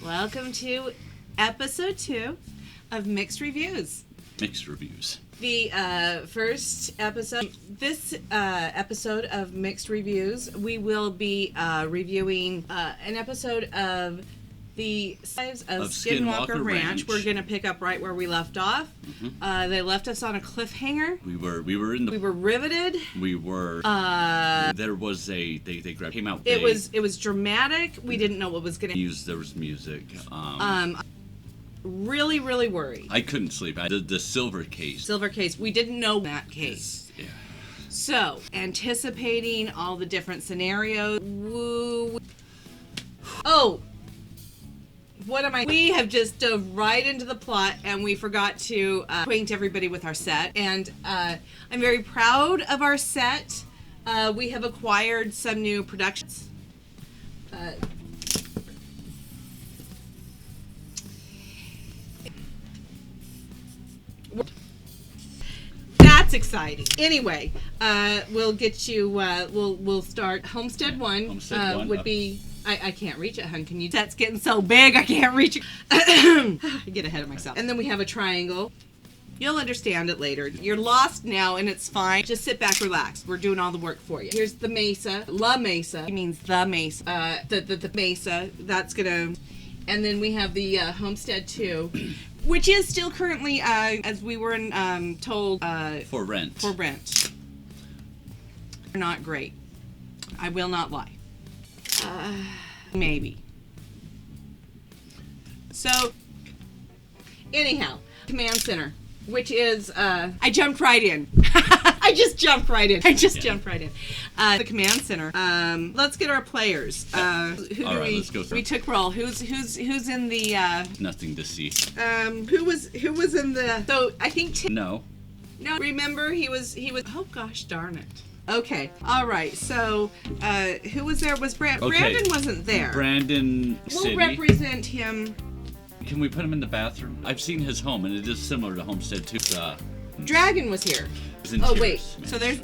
Welcome to episode 2 of Mixed Reviews. Mixed Reviews. The first episode, this episode of Mixed Reviews, we will be reviewing an episode of the Lives of Skinwalker Ranch. We're going to pick up right where we left off. Mm-hmm. They left us on a cliffhanger. We were riveted. We were. There was they came out. It was dramatic. We didn't know what was going to use. There was music. Really worried. I couldn't sleep. The silver case. We didn't know that case. Yeah. So, anticipating all the different scenarios. Woo. Oh. We have just dove right into the plot, and we forgot to acquaint everybody with our set. And I'm very proud of our set. We have acquired some new productions. That's exciting. Anyway, we'll get you. We'll start. Homestead 1 would be. I can't reach it, hun. Can you? That's getting so big, I can't reach it. I get ahead of myself. And then we have a triangle. You'll understand it later. You're lost now, and it's fine. Just sit back, relax. We're doing all the work for you. Here's the mesa. La Mesa. It means the mesa. The mesa. That's gonna. And then we have the Homestead 2, which is still currently, as we were told, for rent. Not great. I will not lie. Maybe. So, anyhow, Command Center, which is, I jumped right in. I just jumped right in. The Command Center. Let's get our players. Let's go through. We took roll. Who's in the, Nothing to see. who was in the, so I think, No, remember he was, oh gosh darn it. Okay. All right. So, who was there? Was Brandon? Okay. Brandon wasn't there. Brandon We'll represent him. Can we put him in the bathroom? I've seen his home, and it is similar to Homestead 2. Dragon was here. Oh wait. So there's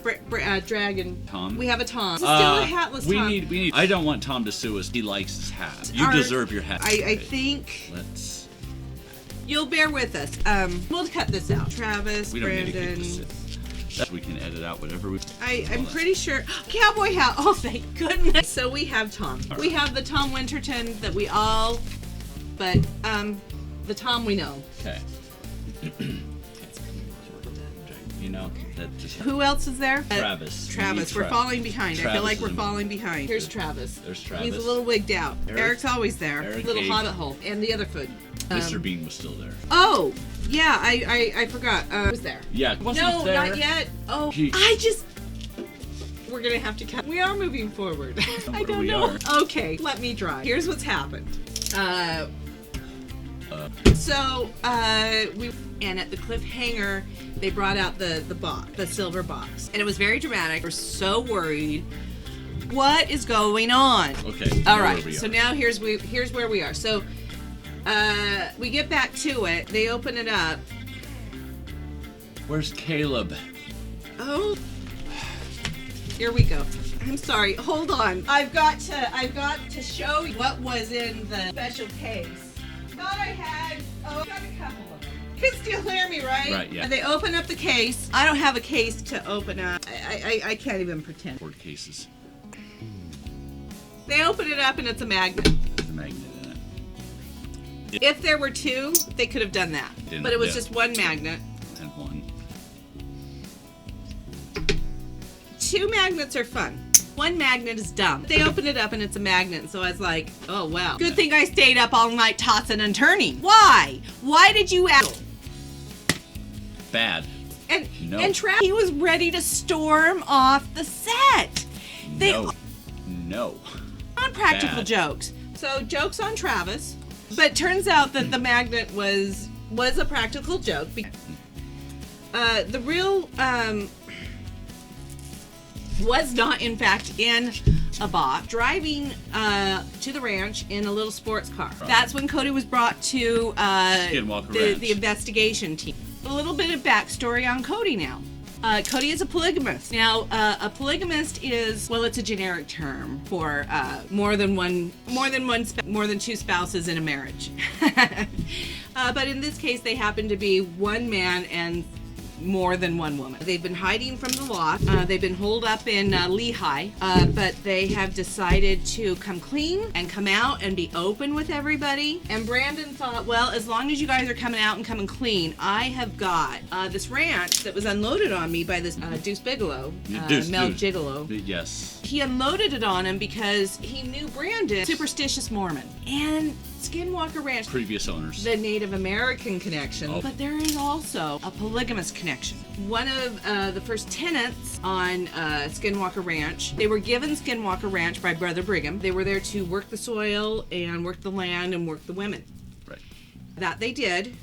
Dragon. Tom. We have a Tom. Still a hatless Tom. We need. I don't want Tom to sue us. He likes his hat. You deserve your hat. I think. Let's. You'll bear with us. We'll cut this out. Travis. We don't Brandon. need to keep this. We can edit out whatever we. I'm pretty sure. Cowboy hat. Oh, thank goodness. So we have Tom. Right. We have the Tom Winterton that we all, but the Tom we know. Okay. You know that just. Who else is there? Travis. We're falling behind. Travis I feel like we're falling behind. Here's Travis. There's Travis. He's a little wigged out. Eric's always there. Little Cage. hobbit hole. And the other foot. Mr. Bean was still there. Oh, yeah. I forgot. Who's there? Yeah. No, there. not yet. Oh, we're gonna have to cut. We are moving forward. I don't know. Okay, let me try. Here's what's happened. And at the cliffhanger, they brought out the box, the silver box, and it was very dramatic. We're so worried. What is going on? Okay. All right. So now here's where we are. So we get back to it. They open it up. Where's Caleb? Oh. Here we go. I'm sorry. Hold on. I've got to show you what was in the special case. Thought I had. Oh, got a couple of them. You can still hear me, right? Right. Yeah. And they open up the case. I don't have a case to open up. I can't even pretend. Board cases. They open it up and it's a magnet. There's a magnet in it. If there were two, they could have done that. But it was just one magnet. And one. 2 magnets are fun. 1 magnet is dumb. They open it up and it's a magnet, so I was like, oh wow. Good thing I stayed up all night tossing and turning. Why? Why did you ask? Bad. And Travis, he was ready to storm off the set. No. Unpractical jokes. So jokes on Travis, but turns out that the magnet was a practical joke. The real was not in fact in a box, driving to the ranch in a little sports car. Right. That's when Kody was brought to Skinwalker Ranch. The investigation team. A little bit of backstory on Kody now. Kody is a polygamist. Now, a polygamist is, well, it's a generic term for more than two spouses in a marriage. But in this case, they happen to be one man and more than one woman. They've been hiding from the law. They've been holed up in Lehigh, but they have decided to come clean and come out and be open with everybody. And Brandon thought, well, as long as you guys are coming out and coming clean, I have got this ranch that was unloaded on me by this Deuce Bigelow, Mel Gigolo. Yes. He unloaded it on him because he knew Brandon, superstitious Mormon. And Skinwalker Ranch, Previous owners. the Native American connection, but there is also a polygamous connection. One of the first tenants on Skinwalker Ranch, they were given Skinwalker Ranch by Brother Brigham. They were there to work the soil and work the land and work the women. Right. That they did.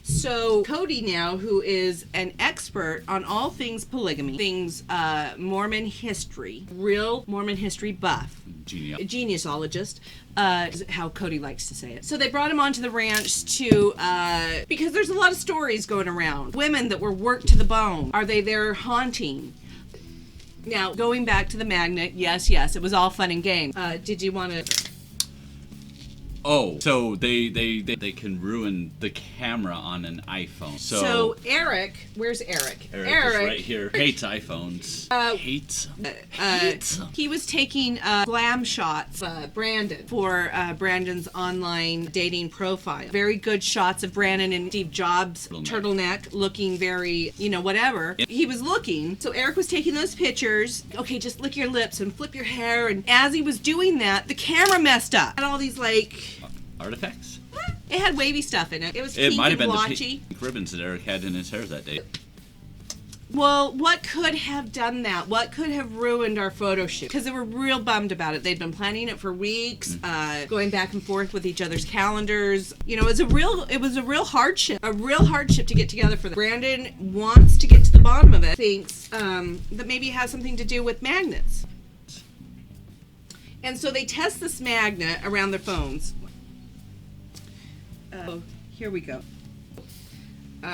So Kody now, who is an expert on all things polygamy, things Mormon history, real Mormon history buff, genealogist, is how Kody likes to say it. So they brought him onto the ranch to, because there's a lot of stories going around. Women that were worked to the bone. Are they there haunting? Now, going back to the magnet, yes, it was all fun and game. Did you want to... Oh, so they can ruin the camera on an iPhone. So Eric, where's Eric? Eric is right here. Hates iPhones. Hates. He was taking glam shots, Brandon, for Brandon's online dating profile. Very good shots of Brandon and Steve Jobs' turtleneck, looking very, whatever. He was looking. So Eric was taking those pictures. Okay, just lick your lips and flip your hair. And as he was doing that, the camera messed up. And all these artifacts? It had wavy stuff in it. It was pink might and have been blotchy. the pink ribbons that Eric had in his hair that day. Well, what could have done that? What could have ruined our photo shoot? Because they were real bummed about it. They'd been planning it for weeks, going back and forth with each other's calendars. It was a real hardship. A real hardship to get together for them. Brandon wants to get to the bottom of it. Thinks that maybe it has something to do with magnets. And so they test this magnet around their phones. Here we go.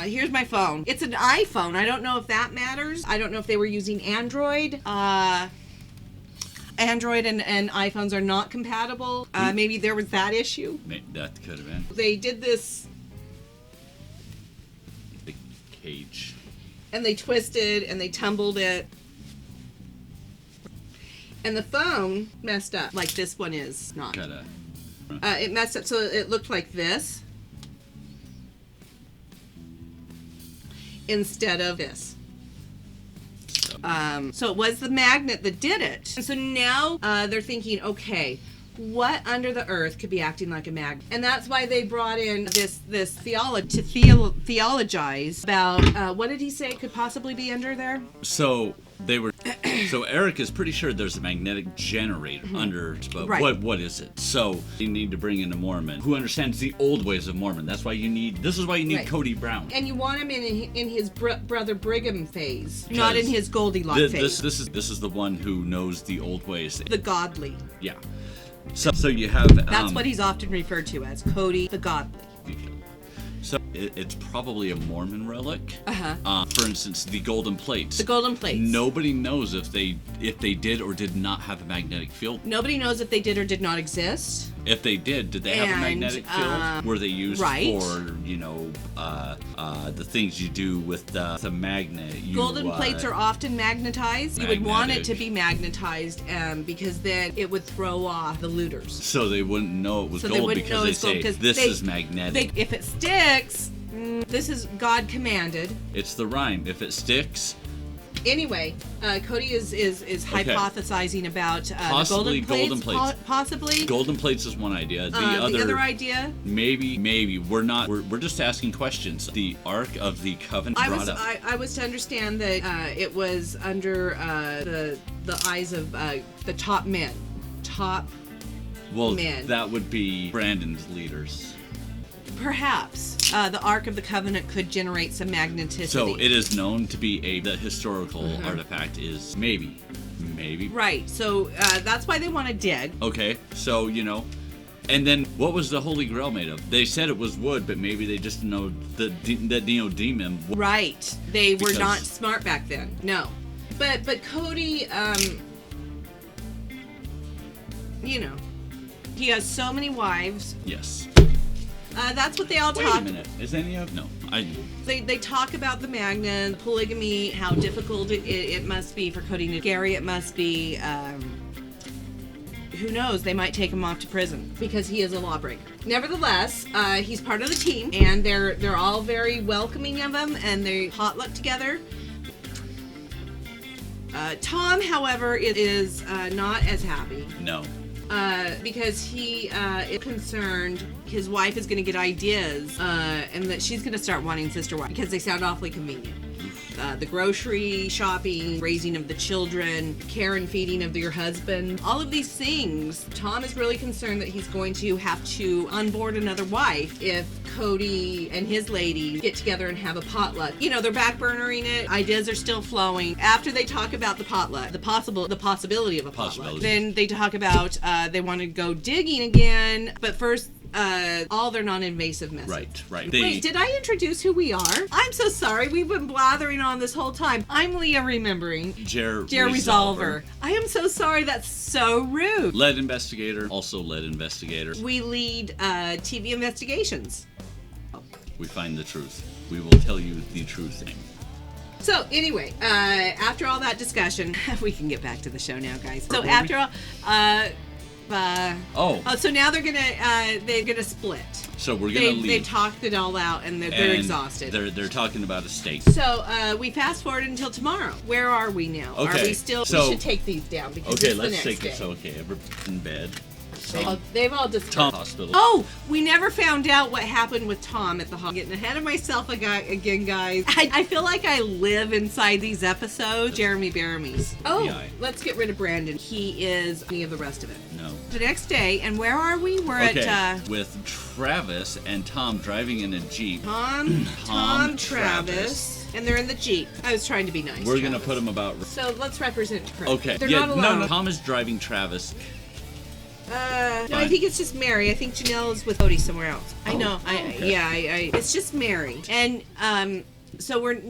Here's my phone. It's an iPhone. I don't know if that matters. I don't know if they were using Android. Android and iPhones are not compatible. Maybe there was that issue. That could have been. They did this. The cage. And they twisted and they tumbled it. And the phone messed up, like this one is not. It messed up, so it looked like this instead of this. So it was the magnet that did it. And so now they're thinking, okay, what under the earth could be acting like a magnet? And that's why they brought in this theology to theologize about what did he say could possibly be under there? So Eric is pretty sure there's a magnetic generator under, but right. What is it? So you need to bring in a Mormon who understands the old ways of Mormon. This is why you need right. Kody Brown. And you want him in his Brother Brigham phase, not in his Goldilocks phase. This is the one who knows the old ways. The godly. Yeah. So you have... That's what he's often referred to as, Kody the Godly. So it's probably a Mormon relic. For instance, the golden plates. The golden plates. Nobody knows if they did or did not have a magnetic field. Nobody knows if they did or did not exist. If they did they have a magnetic field? Were they used for, the things you do with the magnet? Golden plates are often magnetized. You would want it to be magnetized because then it would throw off the looters. So they wouldn't know it was gold because they say this is magnetic. If it sticks, this is God commanded. It's the rhyme. If it sticks. Anyway, Kody is hypothesizing about the golden plates. Possibly. Golden plates is one idea. The other idea? Maybe we're just asking questions. The Ark of the Covenant brought up. I was to understand that it was under the eyes of the top men. Men. That would be Brandon's leaders. Perhaps the Ark of the Covenant could generate some magneticity. So it is known to be the historical artifact is maybe. Right. So that's why they want to dig. Okay. So And then, what was the Holy Grail made of? They said it was wood, but maybe they just didn't know that neodymium. Right. They were not smart back then. No. But Kody, you know, he has so many wives. Yes. That's what they all talk. Wait a minute. Is any of... No. They talk about the Magna, polygamy, how difficult it must be for Kody to scary it must be. Who knows? They might take him off to prison because he is a lawbreaker. Nevertheless, he's part of the team, and they're all very welcoming of him, and they potluck together. Tom, however, is not as happy. No. Because he is concerned his wife is going to get ideas and that she's going to start wanting sister wife because they sound awfully convenient. The grocery shopping, raising of the children, care and feeding of your husband, all of these things. Tom is really concerned that he's going to have to onboard another wife if Kody and his lady get together and have a potluck. You know, they're backburnering it. Ideas are still flowing. After they talk about the potluck, the possibility of a potluck, then they talk about they want to go digging again. But first, all their non-invasive methods. Right. Wait, did I introduce who we are? I'm so sorry. We've been blathering on this whole time. I'm Leah remembering. Rysolver. I am so sorry. That's so rude. Lead investigator. Also lead investigator. We lead TV investigations. We find the truth. We will tell you the true thing. So anyway, after all that discussion, we can get back to the show now, guys. So after all, so now they're gonna split. So we're gonna leave. They talked it all out, and they're exhausted. They're talking about a state. So we fast forward until tomorrow. Where are we now? Okay. Are we still? We should take these down because it's the next day. Everyone's in bed. They've all discussed. Tom hospital. Oh, we never found out what happened with Tom at the hospital. Getting ahead of myself again, guys. I feel like I live inside these episodes. Jeremy Baramies. Oh, let's get rid of Brandon. He is any of the rest of it. No. The next day, and where are we? We're at with Travis and Tom driving in a Jeep. Tom, Travis. And they're in the Jeep. I was trying to be nice. We're gonna put them about. So let's represent Travis. Okay. They're not alone. No. Tom is driving Travis. No, I think it's just Mary. I think Janelle is with Kody somewhere else. I know. Okay. It's just Mary. And so we're.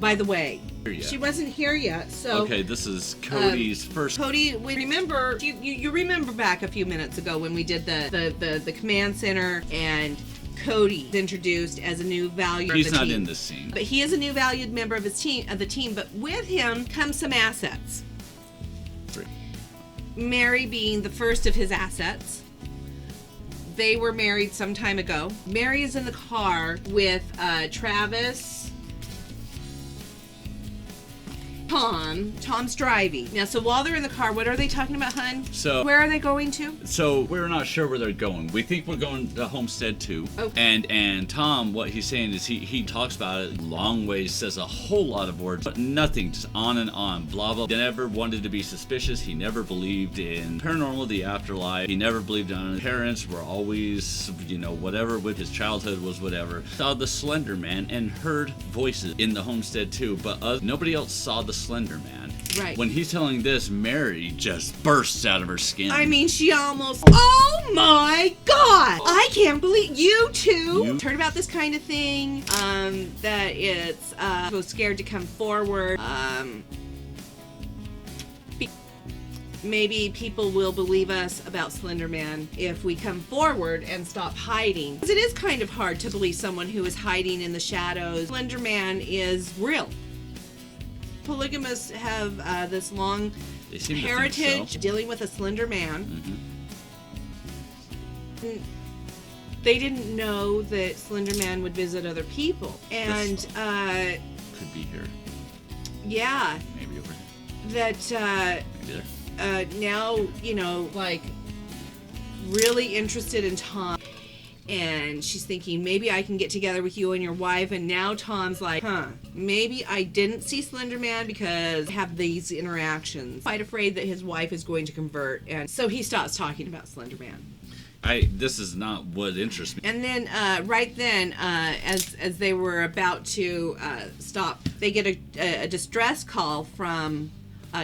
By the way, she wasn't here yet. So okay, this is Cody's first. Kody, we remember you remember back a few minutes ago when we did the command center and Kody introduced as a new valued. He's not in this scene, but he is a new valued member of his team of the team. But with him comes some assets. Mary being the first of his assets. They were married some time ago. Mary is in the car with Travis. Tom's driving. Now, so while they're in the car, what are they talking about, hun? So where are they going to? So we're not sure where they're going. We think we're going to Homestead 2. Okay. And Tom, what he's saying is he talks about it long ways, says a whole lot of words, but nothing, just on and on, blah, blah. He never wanted to be suspicious. He never believed in paranormal, the afterlife. He never believed on his parents were always, whatever with his childhood was whatever. Saw the Slender Man and heard voices in the Homestead 2, but nobody else saw the Slender Man. Right. When he's telling this, Mary just bursts out of her skin. I mean, she almost. Oh my God! I can't believe you two heard about this kind of thing. That it's so scared to come forward. Maybe people will believe us about Slender Man if we come forward and stop hiding. Because it is kind of hard to believe someone who is hiding in the shadows. Slender Man is real. Polygamists have this long heritage dealing with a Slender Man. Mm-hmm. They didn't know that Slender Man would visit other people. And could be here. Yeah. Maybe over here. That maybe there. now, really interested in Tom. And she's thinking, maybe I can get together with you and your wife. And now Tom's like, maybe I didn't see Slender Man because I have these interactions. Quite afraid that his wife is going to convert. And so he stops talking about Slender Man. This is not what interests me. And then, right then, as they were about to stop, they get a distress call from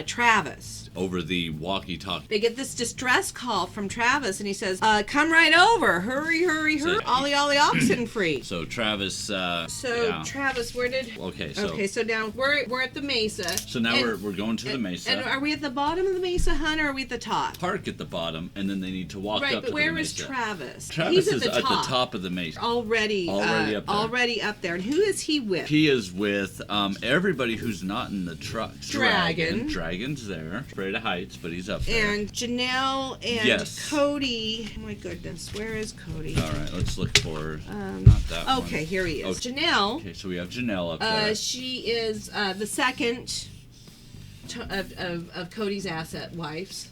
Travis. over the walkie-talkie. They get this distress call from Travis, and he says, come right over. Hurry, hurry, hurry. Ollie, Ollie, oxen free. So Travis, Travis, where did... Okay, so now we're at the mesa. So now we're going to the mesa. And are we at the bottom of the mesa, hun, or are we at the top? Park at the bottom, and then they need to walk up to the mesa. Right, but where is Travis? Travis is at the top of the mesa. Already up there. Already up there. And who is he with? He is with everybody who's not in the trucks. Dragon's there. Afraid of heights, but he's up there. And Janelle and Kody. Oh my goodness, where is Kody? All right, let's look for not that one. Okay, here he is. Janelle. Okay, so we have Janelle up there. She is the second of Kody's asset wives.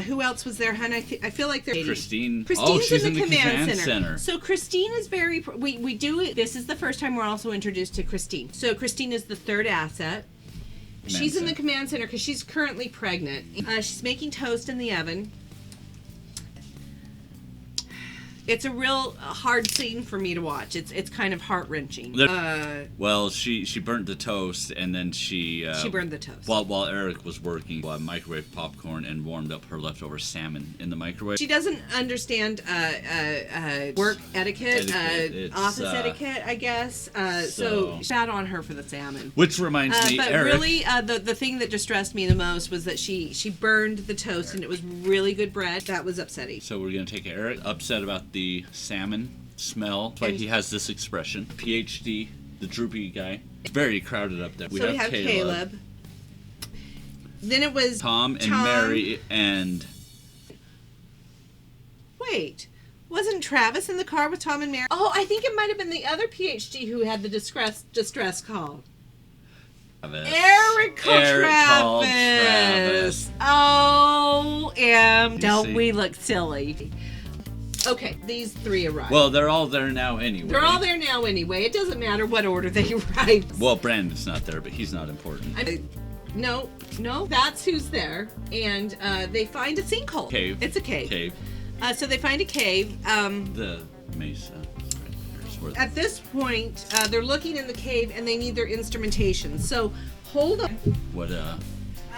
Who else was there, hun? I feel like there's Christine. Christine's in the command center. So Christine is very. We do it. This is the first time we're also introduced to Christine. So Christine is the third asset. She's in the command center because she's currently pregnant. She's making toast in the oven. It's a real hard scene for me to watch. It's kind of heart-wrenching. Well, she burnt the toast, and then she burned the toast. While Eric was working, microwaved popcorn and warmed up her leftover salmon in the microwave. She doesn't understand work etiquette, office etiquette, I guess. So shout on her for the salmon. Which reminds me, but Eric. Really, the thing that distressed me the most was that she burned the toast, and it was really good bread. That was upsetting. So we're gonna take Eric upset about the salmon smell. That's why he has this expression. PhD, the droopy guy. It's very crowded up there. We have Caleb. Then it was Tom and Mary and... Wait. Wasn't Travis in the car with Tom and Mary? Oh, I think it might have been the other PhD who had the distress call. Eric called Travis. Oh, don't we look silly? Okay, these three arrived. Well, they're all there now anyway. It doesn't matter what order they arrived. Well, Brandon's not there, but he's not important. No, that's who's there. And they find a sinkhole. Cave. It's a cave. So they find a cave. The mesa. At this point, they're looking in the cave and they need their instrumentation. So hold on.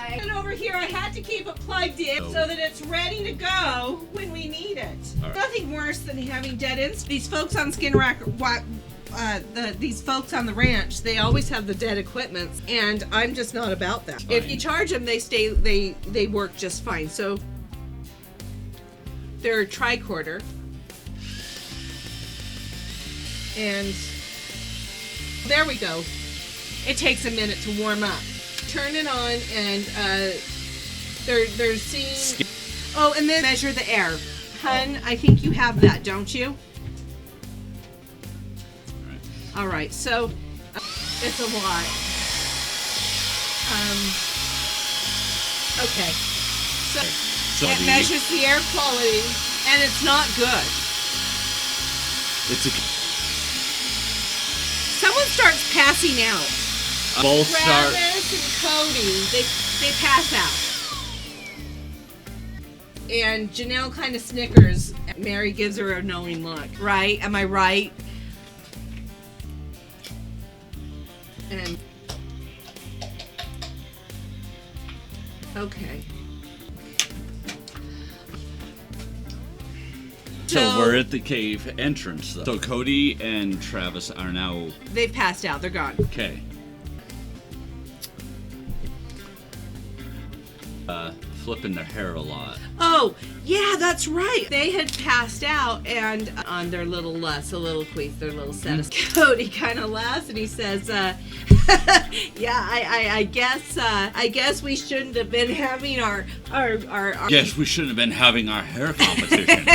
And over here, I had to keep it plugged in so that it's ready to go when we need it. Right. Nothing worse than having dead ends. These folks on Skinwalker, these folks on the ranch, they always have the dead equipment, and I'm just not about that. Fine. If you charge them, they work just fine. So they're a tricorder, and there we go. It takes a minute to warm up. Turn it on, and they're seeing. Oh, and then measure the air, hun. I think you have that, don't you? All right. So it's a lot. Okay. So it measures the air quality, and it's not good. Someone starts passing out. Both Travis and Kody, they pass out. And Janelle kind of snickers. Mary gives her a knowing look. Right? Am I right? And okay. So we're at the cave entrance, though. So Kody and Travis are now... They've passed out. They're gone. Okay. Flipping their hair a lot. Oh, yeah, that's right. They had passed out, and on their little soliloquies, their little set of... Kody kind of laughs, and he says, yeah, I guess we shouldn't have been having our Yes, we shouldn't have been having our hair competition.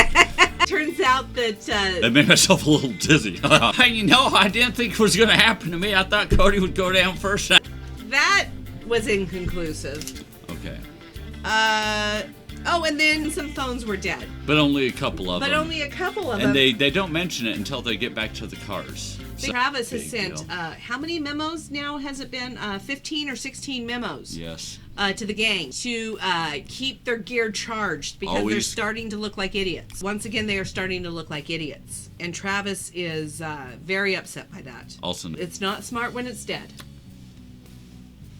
Turns out that... I made myself a little dizzy. I didn't think it was going to happen to me. I thought Kody would go down first. That was inconclusive. Okay. Oh, and then some phones were dead. But only a couple of them. And they don't mention it until they get back to the cars. So, Travis has sent, how many memos now has it been? 15 or 16 memos. Yes. To the gang to keep their gear charged because they're starting to look like idiots. Once again, they are starting to look like idiots. And Travis is very upset by that. Also, it's not smart when it's dead.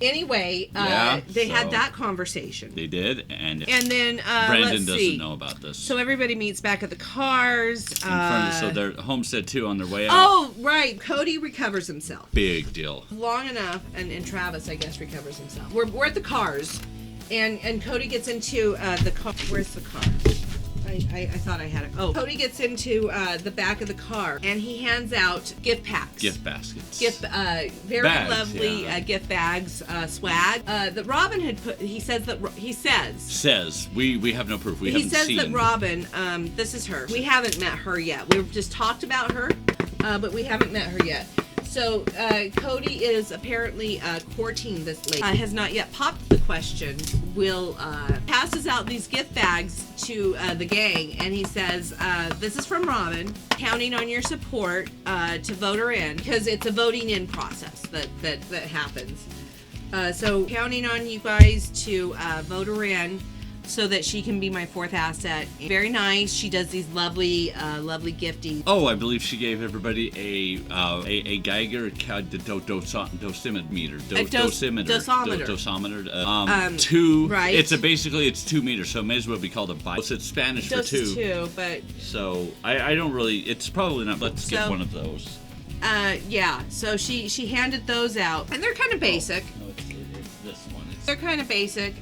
Anyway, Yeah, they had so- that conversation. They did, and then Brandon let's doesn't see. know about this. So everybody meets back at the cars. In front of, so they're Homestead 2 on their way out. Oh, right. Cody recovers himself. Big deal. Long enough, and Travis, I guess, recovers himself. We're at the cars, and Cody gets into the car. Where's the car? I thought I had it. Oh, Cody gets into the back of the car, and he hands out gift packs. Gift baskets. Very Bags, lovely yeah. Gift bags, swag. That Robin had put. He says Says we have no proof. We haven't seen. He says that Robin, this is her. We haven't met her yet. We've just talked about her, but we haven't met her yet. So Cody is apparently courting this lady. Has not yet popped the question. Will passes out these gift bags to the gang, and he says, "This is from Robin, counting on your support to vote her in, because it's a voting in process that happens. So counting on you guys to vote her in." So that she can be my fourth asset. Very nice. She does these lovely gifting. Oh, I believe she gave everybody a Geiger dosimeter. Dosometer. Two. Right. It's basically 2 meters, so it may as well be called a bike. It's Spanish for Dos two. is two, but So I don't really. It's probably not. Let's get one of those. yeah. So she handed those out, and they're kind of basic. No, it's this one. They're kind of basic.